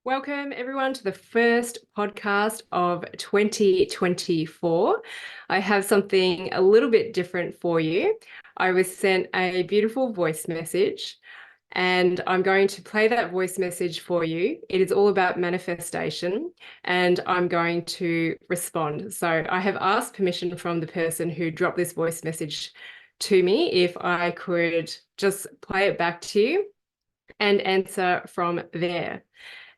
Welcome, everyone, to the first podcast of 2024. I have something a little bit different for you. I was sent a beautiful voice message, and I'm going to play that voice message for you. It is all about manifestation, and I'm going to respond. So I have asked permission from the person who dropped this voice message to me if I could just play it back to you and answer from there.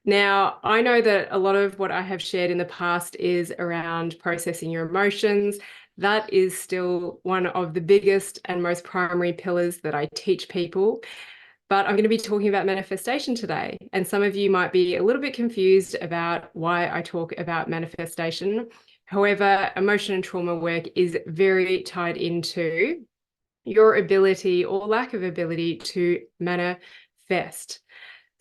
Now, I know that a lot of what I have shared in the past is around processing your emotions. That is still one of the biggest and most primary pillars that I teach people. But I'm going to be talking about manifestation today. And some of you might be a little bit confused about why I talk about manifestation. However, emotion and trauma work is very tied into your ability or lack of ability to manifest.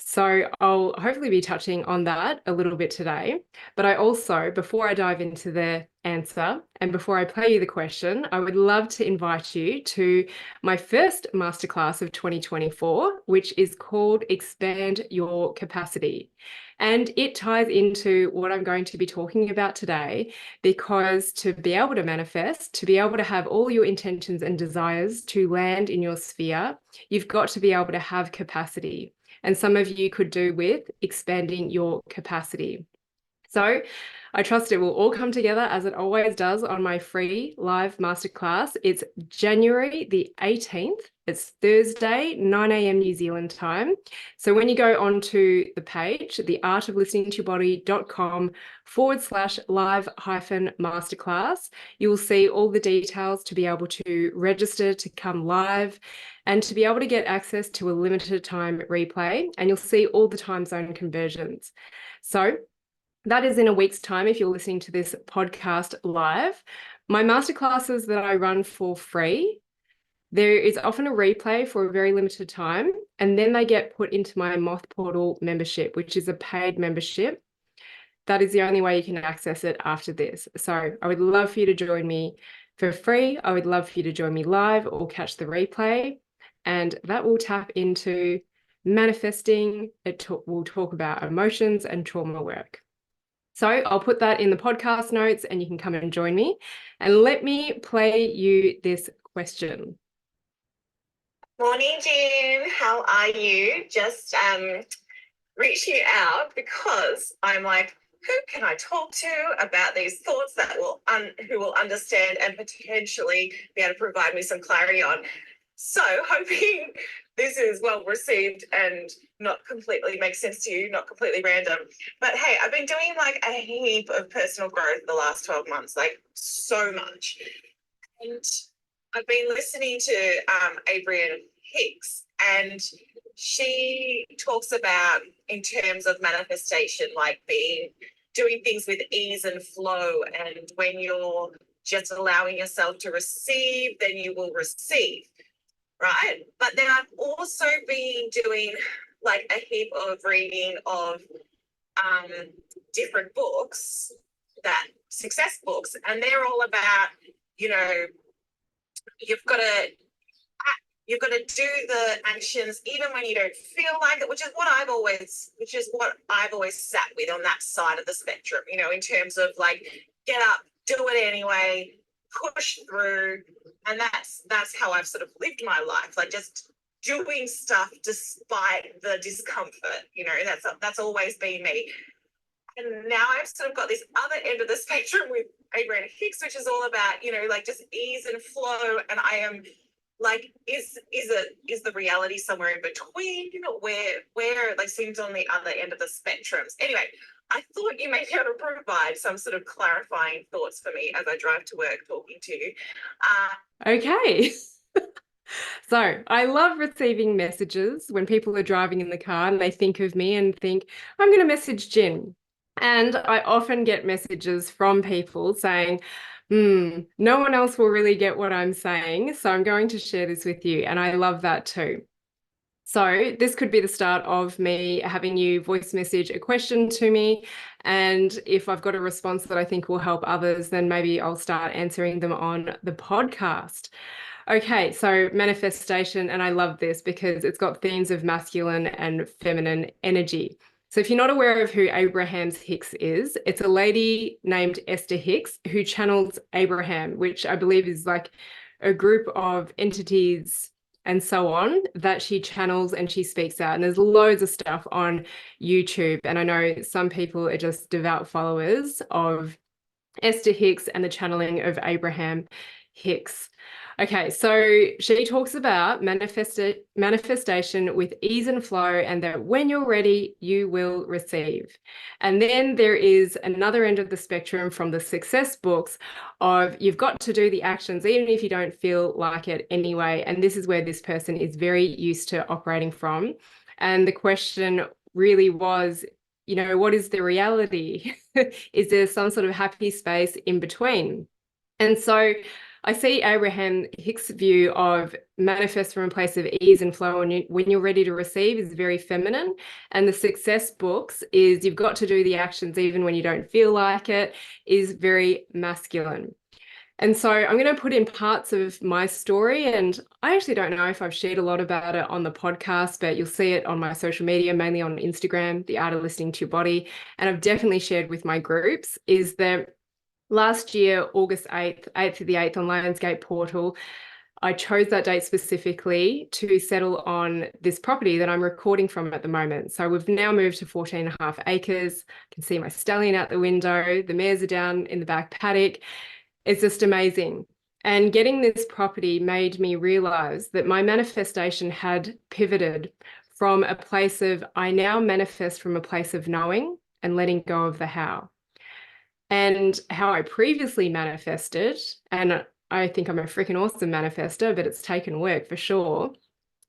So I'll hopefully be touching on that a little bit today. But I also, before I dive into the answer and before I play you the question, I would love to invite you to my first masterclass of 2024, which is called Expand Your Capacity. And it ties into what I'm going to be talking about today, because to be able to manifest, to be able to have all your intentions and desires to land in your sphere, you've got to be able to have capacity. And some of you could do with expanding your capacity. So I trust it will all come together as it always does on my free live masterclass. It's January the 18th. It's Thursday, 9 a.m. New Zealand time. So when you go onto the page, theartoflisteningtobody.com/live-masterclass, you will see all the details to be able to register to come live and to be able to get access to a limited time replay. And you'll see all the time zone conversions. So that is in a week's time if you're listening to this podcast live. My masterclasses that I run for free, there is often a replay for a very limited time, and then they get put into my Moth Portal membership, which is a paid membership. That is the only way you can access it after this. So I would love for you to join me for free. I would love for you to join me live or catch the replay, and that will tap into manifesting. We'll talk about emotions and trauma work. So I'll put that in the podcast notes and you can come and join me. And let me play you this question. Morning, Jean. How are you? Just reaching out because I'm like, who can I talk to about these thoughts that who will understand and potentially be able to provide me some clarity on. So hoping this is well received and not completely makes sense to you, not completely random. But hey, I've been doing like a heap of personal growth the last 12 months, like so much. And I've been listening to Abraham Hicks, and she talks about in terms of manifestation, like doing things with ease and flow. And when you're just allowing yourself to receive, then you will receive. Right. But then I've also been doing like a heap of reading of different books, that success books, and they're all about, you've got to do the actions even when you don't feel like it, which is what I've always sat with on that side of the spectrum, in terms of like, get up, do it anyway, push through. And that's how I've sort of lived my life, like just doing stuff despite the discomfort, that's always been me. And now I've sort of got this other end of the spectrum with Abraham Hicks, which is all about, like just ease and flow. And I am like, is the reality somewhere in between, where it like seems on the other end of the spectrums? Anyway, I thought you may be able to provide some sort of clarifying thoughts for me as I drive to work talking to you. Okay. So I love receiving messages when people are driving in the car and they think of me and think, I'm going to message Jen. And I often get messages from people saying, no one else will really get what I'm saying, so I'm going to share this with you. And I love that too. So this could be the start of me having you voice message a question to me. And if I've got a response that I think will help others, then maybe I'll start answering them on the podcast. Okay, so manifestation, and I love this because it's got themes of masculine and feminine energy. So if you're not aware of who Abraham Hicks is, it's a lady named Esther Hicks who channels Abraham, which I believe is like a group of entities and so on that she channels and she speaks out. And there's loads of stuff on YouTube. And I know some people are just devout followers of Esther Hicks and the channeling of Abraham Hicks. Okay, so she talks about manifestation with ease and flow, and that when you're ready, you will receive. And then there is another end of the spectrum from the success books of you've got to do the actions, even if you don't feel like it anyway. And this is where this person is very used to operating from. And the question really was, what is the reality? Is there some sort of happy space in between? And so I see Abraham Hicks' view of manifest from a place of ease and flow, and when you're ready to receive is very feminine. And the success books is you've got to do the actions even when you don't feel like it, is very masculine. And so I'm going to put in parts of my story, and I actually don't know if I've shared a lot about it on the podcast, but you'll see it on my social media, mainly on Instagram, The Art of Listening to Your Body. And I've definitely shared with my groups is that last year, August 8th, 8th of the 8th on Lionsgate Portal, I chose that date specifically to settle on this property that I'm recording from at the moment. So we've now moved to 14.5 acres. I can see my stallion out the window. The mares are down in the back paddock. It's just amazing. And getting this property made me realize that my manifestation had pivoted from a place of, I now manifest from a place of knowing and letting go of the how. And how I previously manifested, and I think I'm a freaking awesome manifester, but it's taken work for sure,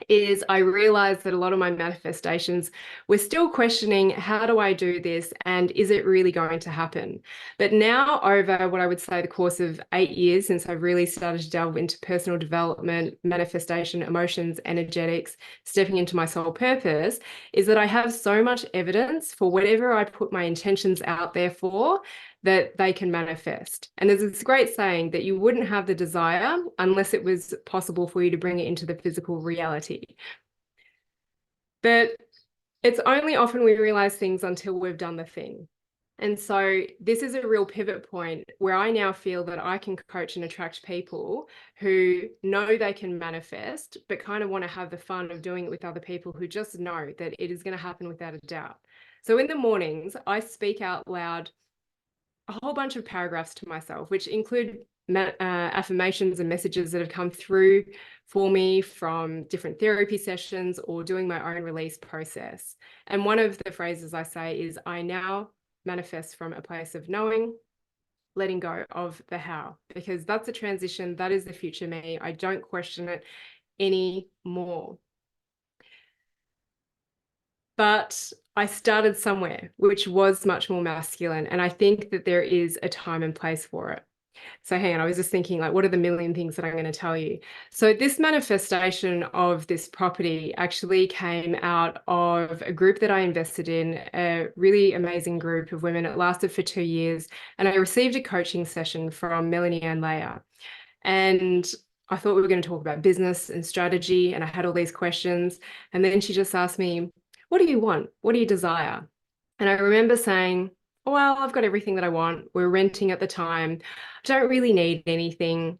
is I realized that a lot of my manifestations were still questioning, how do I do this? And is it really going to happen? But now, over what I would say the course of 8 years since I've really started to delve into personal development, manifestation, emotions, energetics, stepping into my soul purpose, is that I have so much evidence for whatever I put my intentions out there for, that they can manifest. And there's this great saying that you wouldn't have the desire unless it was possible for you to bring it into the physical reality. But it's only often we realize things until we've done the thing. And so this is a real pivot point where I now feel that I can coach and attract people who know they can manifest, but kind of want to have the fun of doing it with other people who just know that it is going to happen without a doubt. So in the mornings, I speak out loud a whole bunch of paragraphs to myself, which include affirmations and messages that have come through for me from different therapy sessions or doing my own release process. And one of the phrases I say is, I now manifest from a place of knowing, letting go of the how, because that's a transition. That is the future me. I don't question it anymore. But I started somewhere, which was much more masculine. And I think that there is a time and place for it. So hang on, I was just thinking, like, what are the million things that I'm going to tell you? So this manifestation of this property actually came out of a group that I invested in, a really amazing group of women. It lasted for 2 years. And I received a coaching session from Melanie and Leah. And I thought we were going to talk about business and strategy. And I had all these questions. And then she just asked me, what do you want? What do you desire? And I remember saying, well, I've got everything that I want. We're renting at the time. I don't really need anything.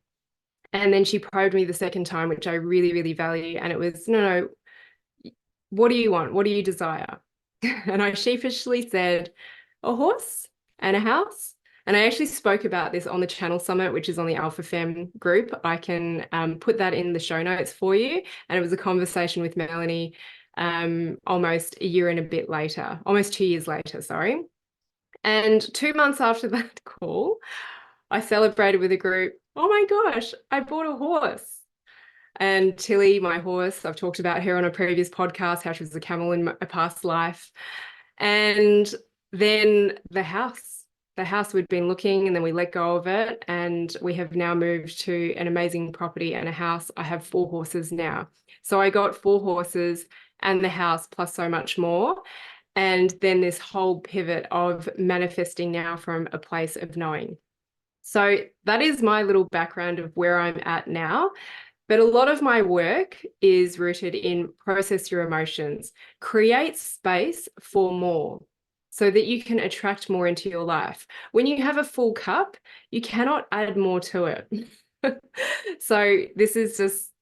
And then she probed me the second time, which I really, really value. And it was, no, what do you want? What do you desire? And I sheepishly said, a horse and a house. And I actually spoke about this on the Channel Summit, which is on the Alpha Femme group. I can put that in the show notes for you. And it was a conversation with Melanie almost a year and a bit later, almost 2 years later, sorry. And 2 months after that call, I celebrated with a group. Oh my gosh, I bought a horse. And Tilly, my horse, I've talked about her on a previous podcast, how she was a camel in a past life. And then the house we'd been looking, and then we let go of it. And we have now moved to an amazing property and a house. I have 4 horses now. So I got 4 horses and the house plus so much more. And then this whole pivot of manifesting now from a place of knowing. So that is my little background of where I'm at now. But a lot of my work is rooted in process your emotions, create space for more so that you can attract more into your life. When you have a full cup, you cannot add more to it. So this is just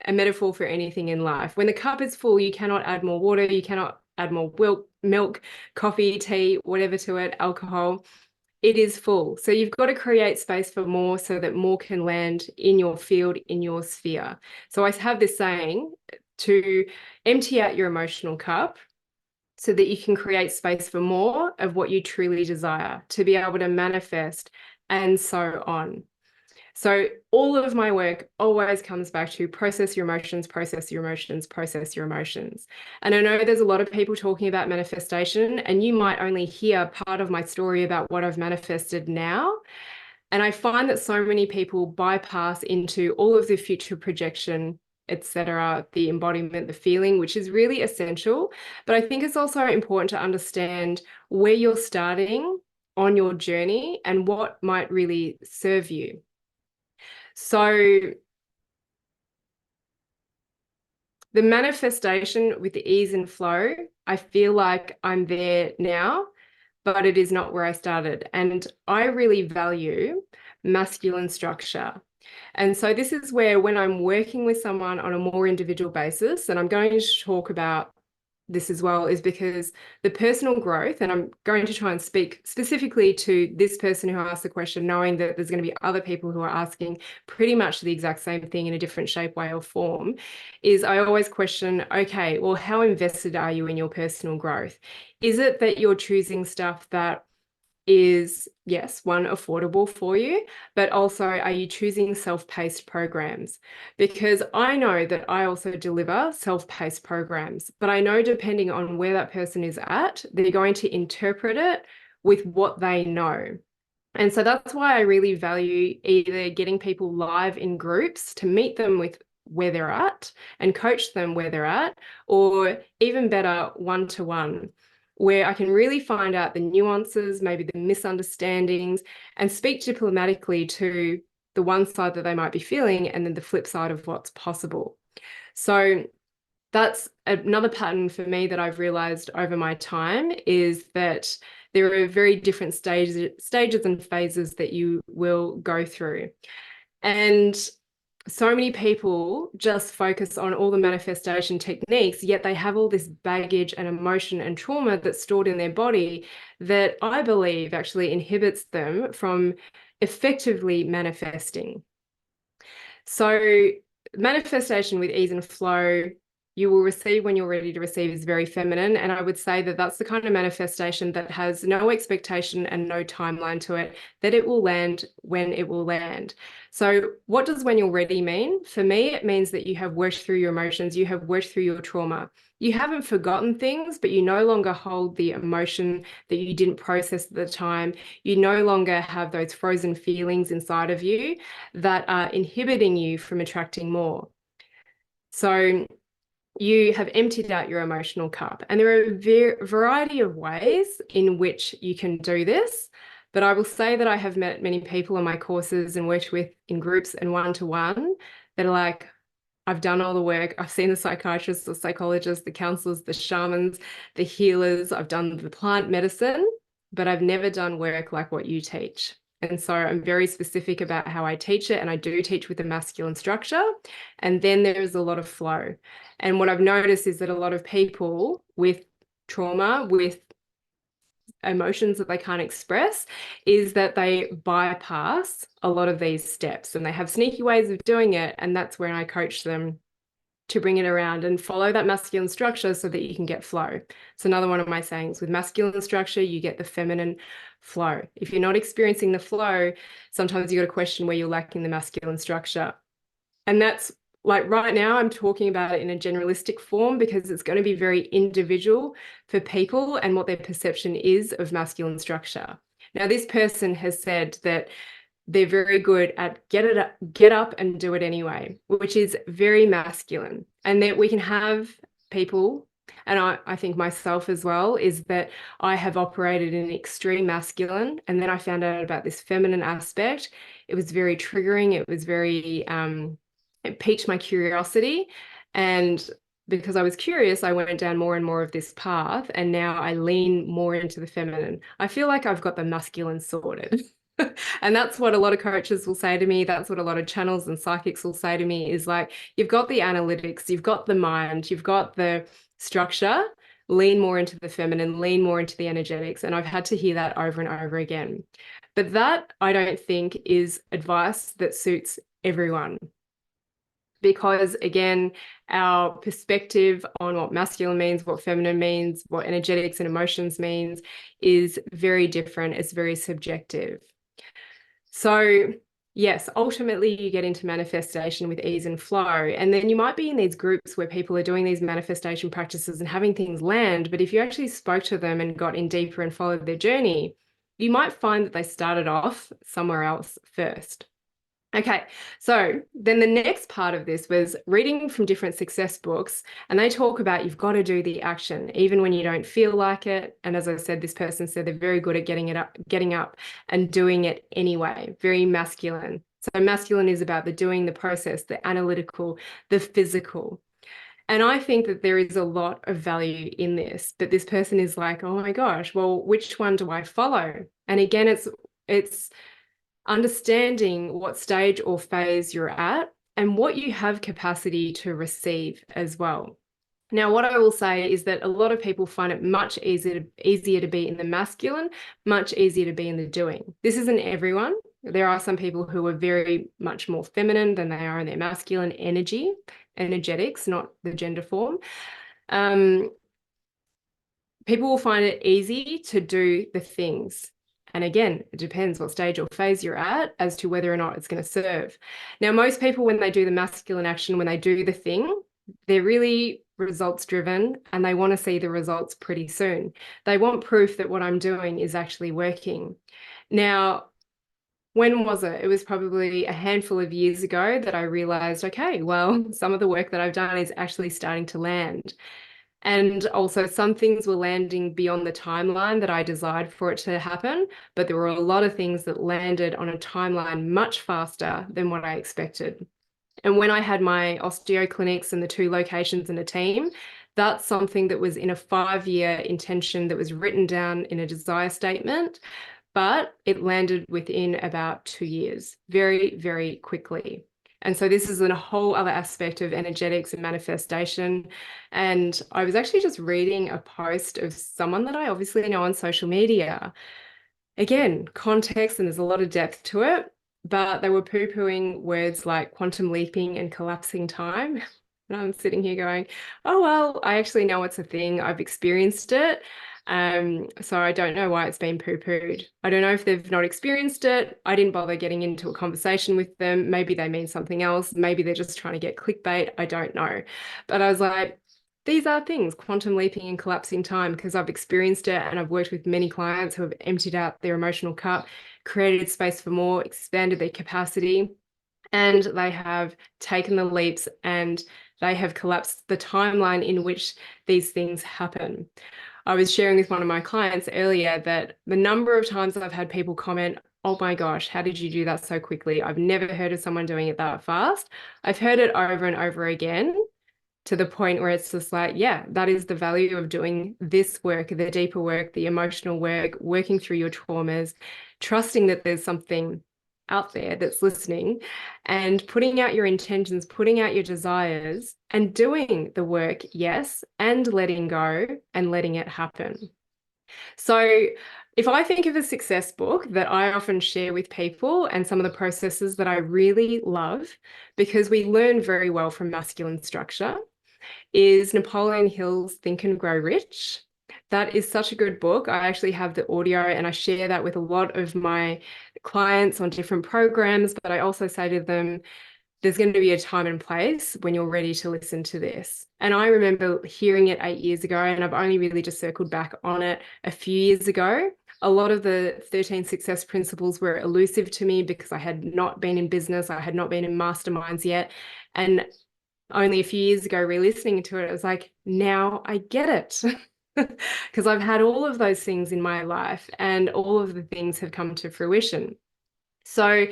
a metaphor for anything in life. When the cup is full, you cannot add more water, you cannot add more milk, coffee, tea, whatever to it, alcohol. It is full. So you've got to create space for more so that more can land in your field, in your sphere. So I have this saying to empty out your emotional cup so that you can create space for more of what you truly desire, to be able to manifest, and so on. So all of my work always comes back to process your emotions, process your emotions, process your emotions. And I know there's a lot of people talking about manifestation, and you might only hear part of my story about what I've manifested now. And I find that so many people bypass into all of the future projection, etc., the embodiment, the feeling, which is really essential. But I think it's also important to understand where you're starting on your journey and what might really serve you. So the manifestation with the ease and flow, I feel like I'm there now, but it is not where I started. And I really value masculine structure. And so this is where, when I'm working with someone on a more individual basis, and I'm going to talk about this as well, is because the personal growth, and I'm going to try and speak specifically to this person who asked the question, knowing that there's going to be other people who are asking pretty much the exact same thing in a different shape, way, or form, is I always question, okay, well, how invested are you in your personal growth? Is it that you're choosing stuff that is, yes, one, affordable for you, but also are you choosing self-paced programs? Because I know that I also deliver self-paced programs, but I know depending on where that person is at, they're going to interpret it with what they know. And so that's why I really value either getting people live in groups to meet them with where they're at and coach them where they're at, or even better, one-to-one, where I can really find out the nuances, maybe the misunderstandings, and speak diplomatically to the one side that they might be feeling and then the flip side of what's possible. So that's another pattern for me that I've realized over my time, is that there are very different stages and phases that you will go through. And so many people just focus on all the manifestation techniques, yet they have all this baggage and emotion and trauma that's stored in their body that I believe actually inhibits them from effectively manifesting. So manifestation with ease and flow, you will receive when you're ready to receive, is very feminine. And I would say that that's the kind of manifestation that has no expectation and no timeline to it, that it will land when it will land. So what does when you're ready mean? For me, it means that you have worked through your emotions, you have worked through your trauma. You haven't forgotten things, but you no longer hold the emotion that you didn't process at the time. You no longer have those frozen feelings inside of you that are inhibiting you from attracting more. So you have emptied out your emotional cup. And there are a variety of ways in which you can do this. But I will say that I have met many people in my courses and worked with in groups and one-to-one that are like, I've done all the work. I've seen the psychiatrists, the psychologists, the counselors, the shamans, the healers. I've done the plant medicine, but I've never done work like what you teach. And so I'm very specific about how I teach it. And I do teach with a masculine structure. And then there is a lot of flow. And what I've noticed is that a lot of people with trauma, with emotions that they can't express, is that they bypass a lot of these steps and they have sneaky ways of doing it. And that's when I coach them to bring it around and follow that masculine structure so that you can get flow. It's another one of my sayings: with masculine structure, you get the feminine flow. If you're not experiencing the flow, sometimes you got to question where you're lacking the masculine structure. And that's like right now, I'm talking about it in a generalistic form because it's going to be very individual for people and what their perception is of masculine structure. Now, this person has said that they're very good at get up and do it anyway, which is very masculine. And that we can have people, and I think myself as well, is that I have operated in extreme masculine, and then I found out about this feminine aspect. It was very triggering. It was very it piqued my curiosity. And because I was curious, I went down more and more of this path. And now I lean more into the feminine. I feel like I've got the masculine sorted. And that's what a lot of coaches will say to me. That's what a lot of channels and psychics will say to me is like, you've got the analytics, you've got the mind, you've got the structure, lean more into the feminine, lean more into the energetics. And I've had to hear that over and over again. But that I don't think is advice that suits everyone. Because again, our perspective on what masculine means, what feminine means, what energetics and emotions means is very different. It's very subjective. So yes, ultimately you get into manifestation with ease and flow. And then you might be in these groups where people are doing these manifestation practices and having things land. But if you actually spoke to them and got in deeper and followed their journey, you might find that they started off somewhere else first. Okay, so then the next part of this was reading from different success books, and they talk about you've got to do the action, even when you don't feel like it. And as I said, this person said they're very good at getting up and doing it anyway, very masculine. So masculine is about the doing, the process, the analytical, the physical. And I think that there is a lot of value in this, but this person is like, oh my gosh, well, which one do I follow? And again, it's understanding what stage or phase you're at and what you have capacity to receive as well. Now, what I will say is that a lot of people find it much easier to be in the masculine, much easier to be in the doing. This isn't everyone. There are some people who are very much more feminine than they are in their masculine energetics, not the gender form. People will find it easy to do the things. And again, it depends what stage or phase you're at as to whether or not it's going to serve. Now, most people, when they do the masculine action, when they do the thing, they're really results driven and they want to see the results pretty soon. They want proof that what I'm doing is actually working. Now, when was it? It was probably a handful of years ago that I realized, okay, well, some of the work that I've done is actually starting to land. And also some things were landing beyond the timeline that I desired for it to happen, but there were a lot of things that landed on a timeline much faster than what I expected. And when I had my osteo clinics and the 2 locations and a team, that's something that was in a 5-year intention that was written down in a desire statement, but it landed within about 2 years, very, very quickly. And so this is a whole other aspect of energetics and manifestation. And I was actually just reading a post of someone that I obviously know on social media. Again, context, and there's a lot of depth to it, but they were poo-pooing words like quantum leaping and collapsing time. And I'm sitting here going, oh, well, I actually know it's a thing. I've experienced it. So I don't know why it's been poo-pooed. I don't know if they've not experienced it. I didn't bother getting into a conversation with them. Maybe they mean something else. Maybe they're just trying to get clickbait. I don't know. But I was like, these are things, quantum leaping and collapsing time, because I've experienced it and I've worked with many clients who have emptied out their emotional cup, created space for more, expanded their capacity, and they have taken the leaps and they have collapsed the timeline in which these things happen. I was sharing with one of my clients earlier that the number of times I've had people comment, oh my gosh, how did you do that so quickly? I've never heard of someone doing it that fast. I've heard it over and over again to the point where it's just like, yeah, that is the value of doing this work, the deeper work, the emotional work, working through your traumas, trusting that there's something out there that's listening and putting out your intentions, putting out your desires and doing the work, yes, and letting go and letting it happen. So if I think of a success book that I often share with people and some of the processes that I really love, because we learn very well from masculine structure, is Napoleon Hill's Think and Grow Rich. That is such a good book. I actually have the audio and I share that with a lot of my clients on different programs, but I also say to them, there's going to be a time and place when you're ready to listen to this. And I remember hearing it 8 years ago, and I've only really just circled back on it a few years ago. A lot of the 13 success principles were elusive to me because I had not been in business. I had not been in masterminds yet. And only a few years ago, re-listening to it, it was like, now I get it. Because I've had all of those things in my life and all of the things have come to fruition. So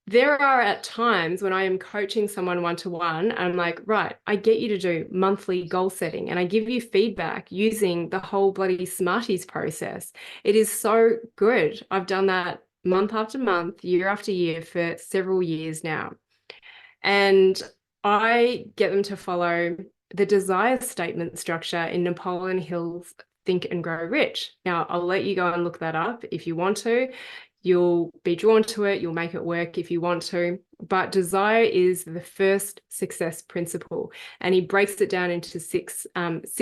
There are at times when I am coaching someone one-to-one, I'm like, right, I get you to do monthly goal setting and I give you feedback using the whole bloody Smarties process. It is so good. I've done that month after month, year after year for several years now. And I get them to follow the desire statement structure in Napoleon Hill's Think and Grow Rich. Now, I'll let you go and look that up if you want to. You'll be drawn to it. You'll make it work if you want to. But desire is the first success principle. And he breaks it down into six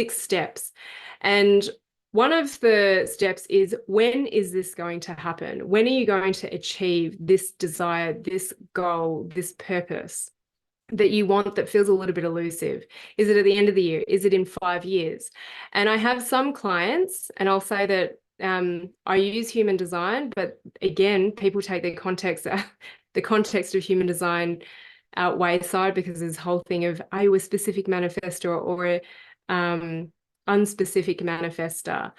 steps. And one of the steps is, when is this going to happen? When are you going to achieve this desire, this goal, this purpose that you want that feels a little bit elusive? Is it at the end of the year? Is it in 5 years? And I have some clients, and I'll say that I use human design, but again, people take the context of human design out wayside, because there's this whole thing of, are you a specific manifestor or a unspecific manifestor?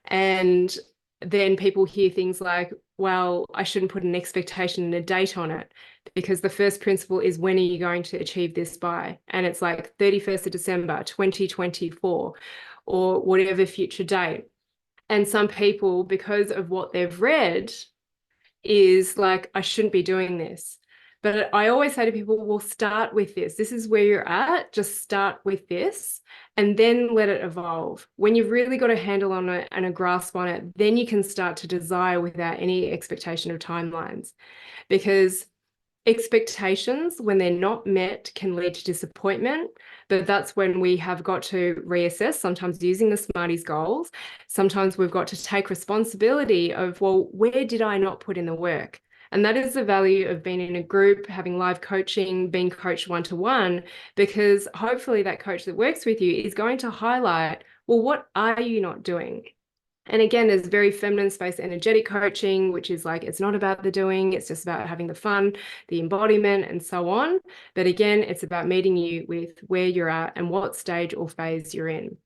And then people hear things like, well, I shouldn't put an expectation and a date on it, because the first principle is, when are you going to achieve this by? And it's like 31st of December, 2024, or whatever future date. And some people, because of what they've read, is like, I shouldn't be doing this. But I always say to people, well, start with this. This is where you're at. Just start with this and then let it evolve. When you've really got a handle on it and a grasp on it, then you can start to desire without any expectation of timelines. Because expectations, when they're not met, can lead to disappointment. But that's when we have got to reassess, sometimes using the Smarties goals. Sometimes we've got to take responsibility of, well, where did I not put in the work? And that is the value of being in a group, having live coaching, being coached one-to-one, because hopefully that coach that works with you is going to highlight, well, what are you not doing? And again, there's very feminine space energetic coaching, which is like, it's not about the doing, it's just about having the fun, the embodiment, and so on. But again, it's about meeting you with where you're at and what stage or phase you're in.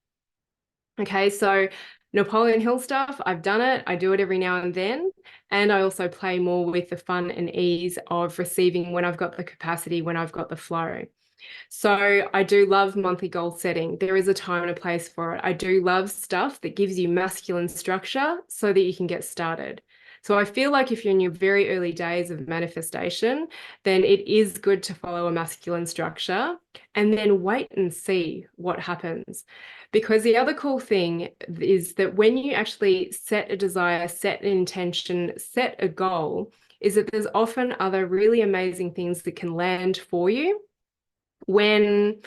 Okay, so Napoleon Hill stuff, I've done it. I do it every now and then. And I also play more with the fun and ease of receiving when I've got the capacity, when I've got the flow. So I do love monthly goal setting. There is a time and a place for it. I do love stuff that gives you masculine structure so that you can get started. So I feel like if you're in your very early days of manifestation, then it is good to follow a masculine structure and then wait and see what happens. Because the other cool thing is that when you actually set a desire, set an intention, set a goal, is that there's often other really amazing things that can land for you when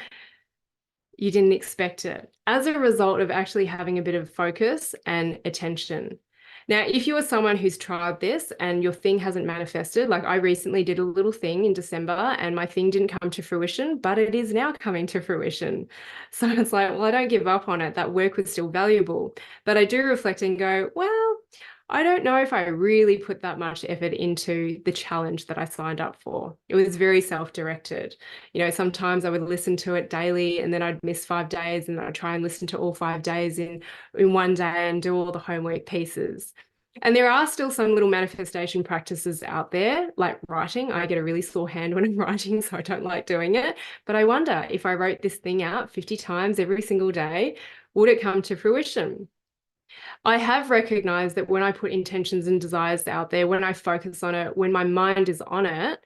you didn't expect it, as a result of actually having a bit of focus and attention. Now, if you are someone who's tried this and your thing hasn't manifested, like I recently did a little thing in December and my thing didn't come to fruition, but it is now coming to fruition. So it's like, well, I don't give up on it. That work was still valuable. But I do reflect and go, well, I don't know if I really put that much effort into the challenge that I signed up for. It was very self-directed. You know, sometimes I would listen to it daily and then I'd miss 5 days and then I'd try and listen to all 5 days in one day and do all the homework pieces. And there are still some little manifestation practices out there, like writing. I get a really sore hand when I'm writing, so I don't like doing it. But I wonder, if I wrote this thing out 50 times every single day, would it come to fruition? I have recognized that when I put intentions and desires out there, when I focus on it, when my mind is on it,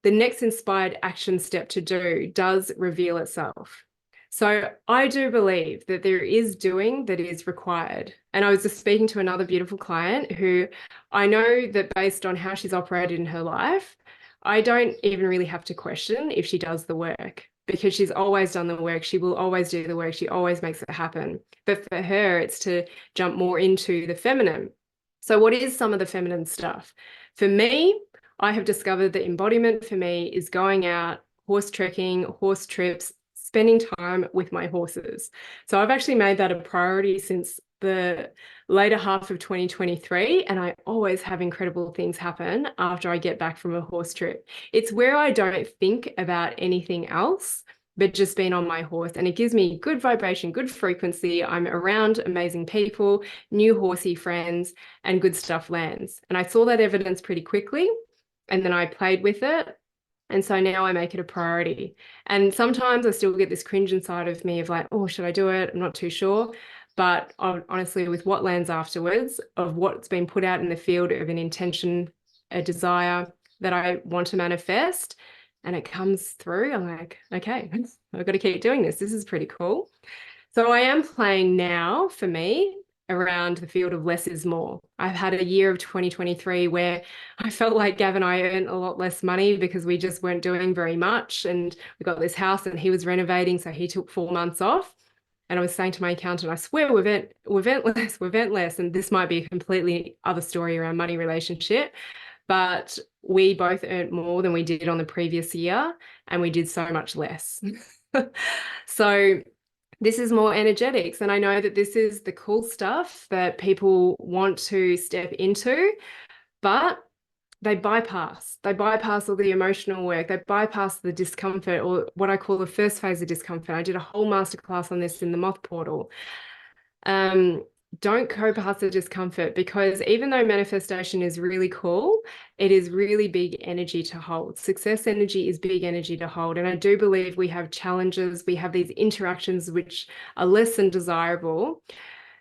the next inspired action step to do does reveal itself. So I do believe that there is doing that is required. And I was just speaking to another beautiful client who I know that based on how she's operated in her life, I don't even really have to question if she does the work, because she's always done the work. She will always do the work. She always makes it happen. But for her, it's to jump more into the feminine. So what is some of the feminine stuff? For me, I have discovered that embodiment for me is going out, horse trekking, horse trips, spending time with my horses. So I've actually made that a priority since the later half of 2023, and I always have incredible things happen after I get back from a horse trip. It's where I don't think about anything else, but just being on my horse, and it gives me good vibration, good frequency. I'm around amazing people, new horsey friends, and good stuff lands. And I saw that evidence pretty quickly. and then I played with it. And so now I make it a priority. And sometimes I still get this cringe inside of me of like, oh, should I do it? I'm not too sure. But honestly, with what lands afterwards, of what's been put out in the field of an intention, a desire that I want to manifest, and it comes through, I'm like, okay, I've got to keep doing this. This is pretty cool. So I am playing now for me around the field of less is more. I've had a year of 2023 where I felt like Gav and I earned a lot less money because we just weren't doing very much. And we got this house and he was renovating, so he took 4 months off. And I was saying to my accountant, I swear we've earned less. And this might be a completely other story around money relationship, but we both earned more than we did on the previous year, and we did so much less. So this is more energetics. And I know that this is the cool stuff that people want to step into, but they bypass all the emotional work. They bypass the discomfort, or what I call the first phase of discomfort. I did a whole masterclass on this in the Moth Portal. Don't go past the discomfort, because even though manifestation is really cool, it is really big energy to hold. Success energy is big energy to hold. And I do believe we have challenges, we have these interactions which are less than desirable,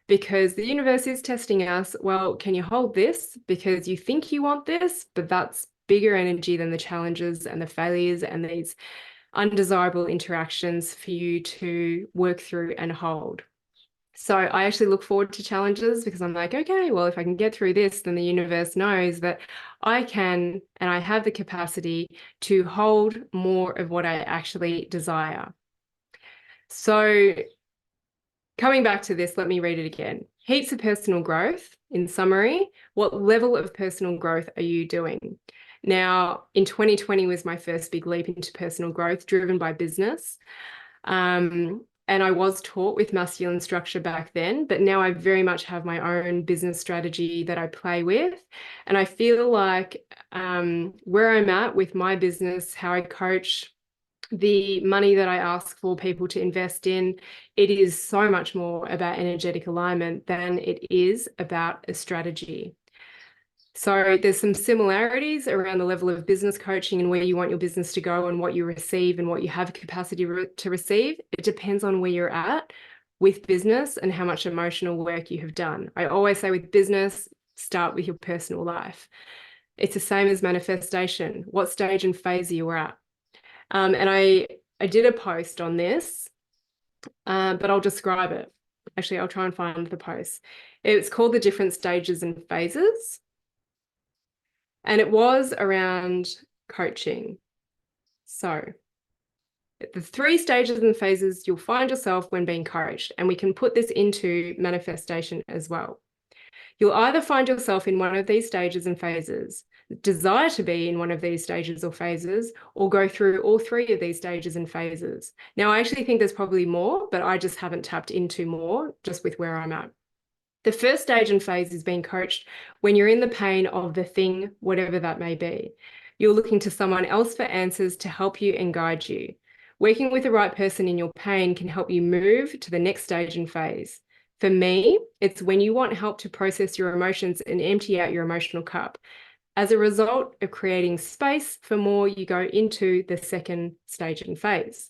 because the universe is testing us. Well, can you hold this? Because you think you want this, but that's bigger energy than the challenges and the failures and these undesirable interactions for you to work through and hold. So I actually look forward to challenges, because I'm like, okay, well, if I can get through this, then the universe knows that I can, and I have the capacity to hold more of what I actually desire. So coming back to this, let me read it again. Heaps of personal growth. In summary, what level of personal growth are you doing? Now, in 2020 was my first big leap into personal growth, driven by business. And I was taught with masculine structure back then, but now I very much have my own business strategy that I play with. And I feel like where I'm at with my business, how I coach, the money that I ask for people to invest in, it is so much more about energetic alignment than it is about a strategy. So there's some similarities around the level of business coaching and where you want your business to go and what you receive and what you have capacity to receive. It depends on where you're at with business and how much emotional work you have done. I always say with business, start with your personal life. It's the same as manifestation. What stage and phase are you at? And I did a post on this, but I'll describe it. Actually, I'll try and find the post. It's called The Different Stages and Phases. And it was around coaching. So the 3 stages and phases you'll find yourself when being coached, and we can put this into manifestation as well. You'll either find yourself in one of these stages and phases, desire to be in one of these stages or phases, or go through all 3 of these stages and phases. Now, I actually think there's probably more, but I just haven't tapped into more just with where I'm at. The first stage and phase is being coached when you're in the pain of the thing, whatever that may be. You're looking to someone else for answers to help you and guide you. Working with the right person in your pain can help you move to the next stage and phase. For me, it's when you want help to process your emotions and empty out your emotional cup. As a result of creating space for more, you go into the second stage and phase.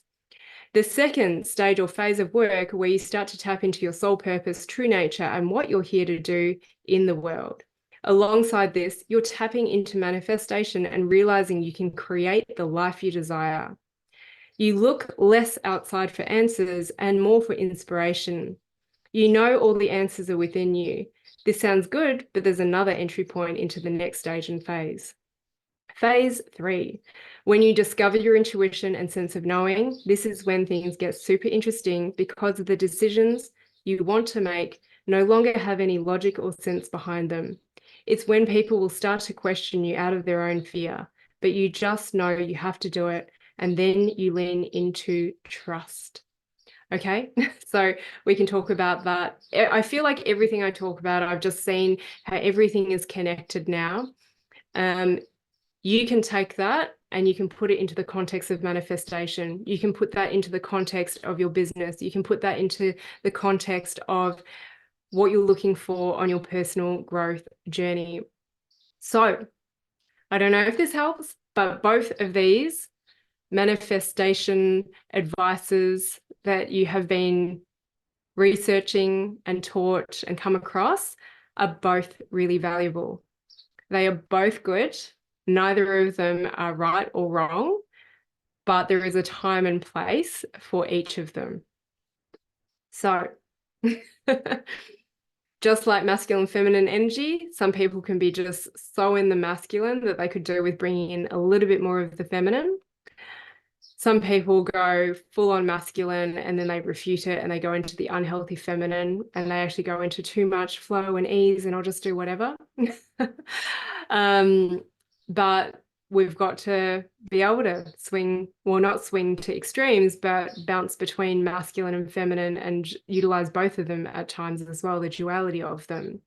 The second stage or phase of work, where you start to tap into your soul purpose, true nature, and what you're here to do in the world. Alongside this, you're tapping into manifestation and realizing you can create the life you desire. You look less outside for answers and more for inspiration. You know all the answers are within you. This sounds good, but there's another entry point into the next stage and phase. Phase 3, when you discover your intuition and sense of knowing, this is when things get super interesting, because the decisions you want to make no longer have any logic or sense behind them. It's when people will start to question you out of their own fear, but you just know you have to do it, and then you lean into trust. Okay, so we can talk about that. I feel like everything I talk about, I've just seen how everything is connected now. You can take that and you can put it into the context of manifestation. You can put that into the context of your business. You can put that into the context of what you're looking for on your personal growth journey. So I don't know if this helps, but both of these manifestation advices that you have been researching and taught and come across are both really valuable. They are both good. Neither of them are right or wrong, but there is a time and place for each of them. So, just like masculine, feminine energy, some people can be just so in the masculine that they could do with bringing in a little bit more of the feminine. Some people go full on masculine and then they refute it and they go into the unhealthy feminine and they actually go into too much flow and ease and I'll just do whatever. But we've got to be able to swing, well, not swing to extremes, but bounce between masculine and feminine and utilize both of them at times as well, the duality of them.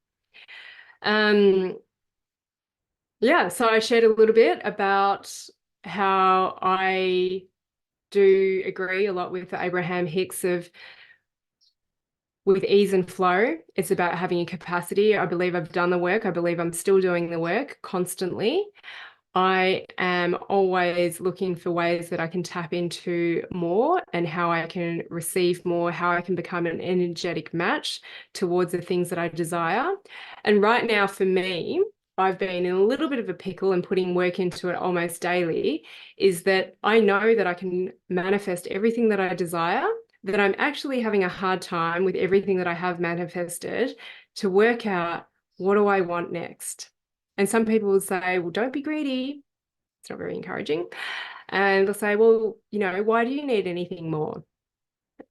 Yeah, so I shared a little bit about how I do agree a lot with Abraham Hicks of with ease and flow. It's about having a capacity. I believe I've done the work. I believe I'm still doing the work constantly. I am always looking for ways that I can tap into more and how I can receive more, how I can become an energetic match towards the things that I desire. And right now, for me, I've been in a little bit of a pickle and putting work into it almost daily, is that I know that I can manifest everything that I desire, that I'm actually having a hard time with everything that I have manifested to work out what do I want next. And some people will say, well, don't be greedy. It's not very encouraging. And they'll say, well, why do you need anything more?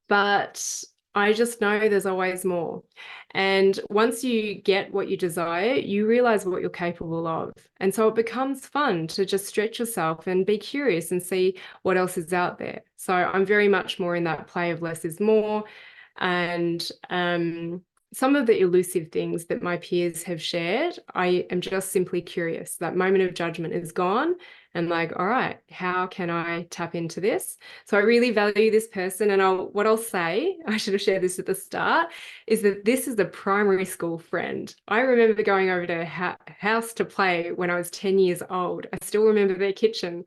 But I just know there's always more. And once you get what you desire, you realize what you're capable of. And so it becomes fun to just stretch yourself and be curious and see what else is out there. So I'm very much more in that play of less is more. And some of the elusive things that my peers have shared, I am just simply curious. That moment of judgment is gone. And like, all right, how can I tap into this? So I really value this person. And what I'll say, I should have shared this at the start, is that this is a primary school friend. I remember going over to her house to play when I was 10 years old. I still remember their kitchen.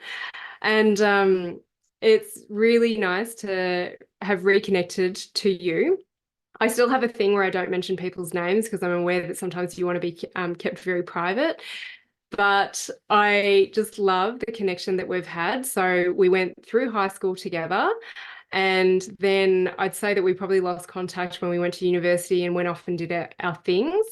And it's really nice to have reconnected to you. I still have a thing where I don't mention people's names because I'm aware that sometimes you want to be kept very private. But I just love the connection that we've had. So we went through high school together. And then I'd say that we probably lost contact when we went to university and went off and did our things.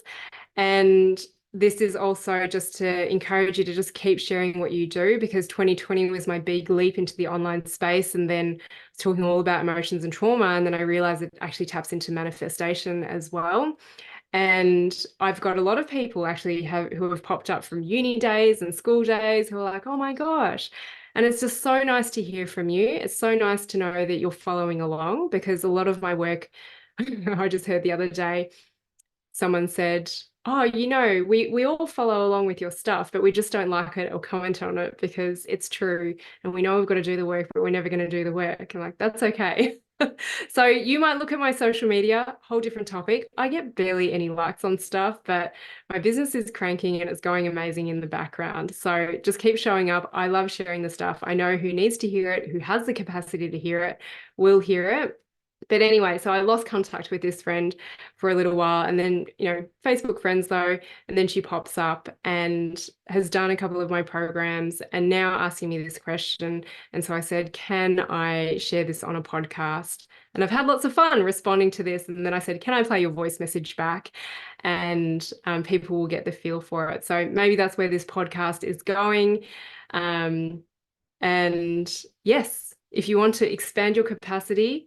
And this is also just to encourage you to just keep sharing what you do, because 2020 was my big leap into the online space. And then talking all about emotions and trauma. And then I realized it actually taps into manifestation as well. And I've got a lot of people actually who have popped up from uni days and school days who are like, oh my gosh. And it's just so nice to hear from you. It's so nice to know that you're following along, because a lot of my work, I just heard the other day, someone said, oh, we all follow along with your stuff, but we just don't like it or comment on it because it's true. And we know we've got to do the work, but we're never going to do the work. And like, that's okay. So you might look at my social media, whole different topic. I get barely any likes on stuff, but my business is cranking and it's going amazing in the background. So just keep showing up. I love sharing the stuff. I know who needs to hear it, who has the capacity to hear it, will hear it. But anyway, so I lost contact with this friend for a little while, and then, Facebook friends though, and then she pops up and has done a couple of my programs and now asking me this question. And so I said, can I share this on a podcast? And I've had lots of fun responding to this. And then I said, can I play your voice message back? And people will get the feel for it. So maybe that's where this podcast is going. And yes, if you want to expand your capacity,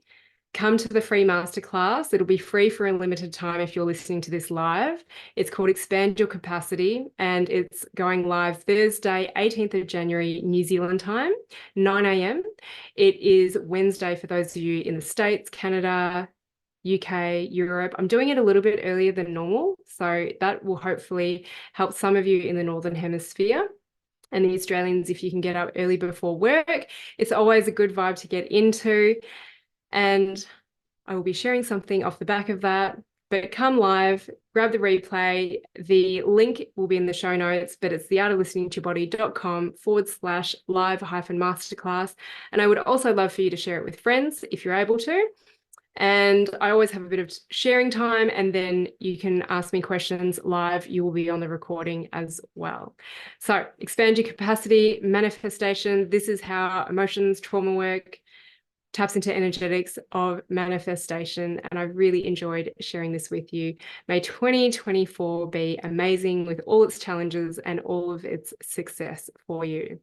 come to the free masterclass. It'll be free for a limited time if you're listening to this live. It's called Expand Your Capacity, and it's going live Thursday, 18th of January, New Zealand time, 9 a.m. It is Wednesday for those of you in the States, Canada, UK, Europe. I'm doing it a little bit earlier than normal, so that will hopefully help some of you in the Northern Hemisphere. And the Australians, if you can get up early before work, it's always a good vibe to get into. And I will be sharing something off the back of that. but come live, grab the replay. The link will be in the show notes, but it's theartoflisteningtoyobody.com/live-masterclass. And I would also love for you to share it with friends if you're able to. And I always have a bit of sharing time, and then you can ask me questions live. You will be on the recording as well. So expand your capacity, manifestation. This is how emotions, trauma work, taps into energetics of manifestation. And I really enjoyed sharing this with you. May 2024 be amazing with all its challenges and all of its success for you.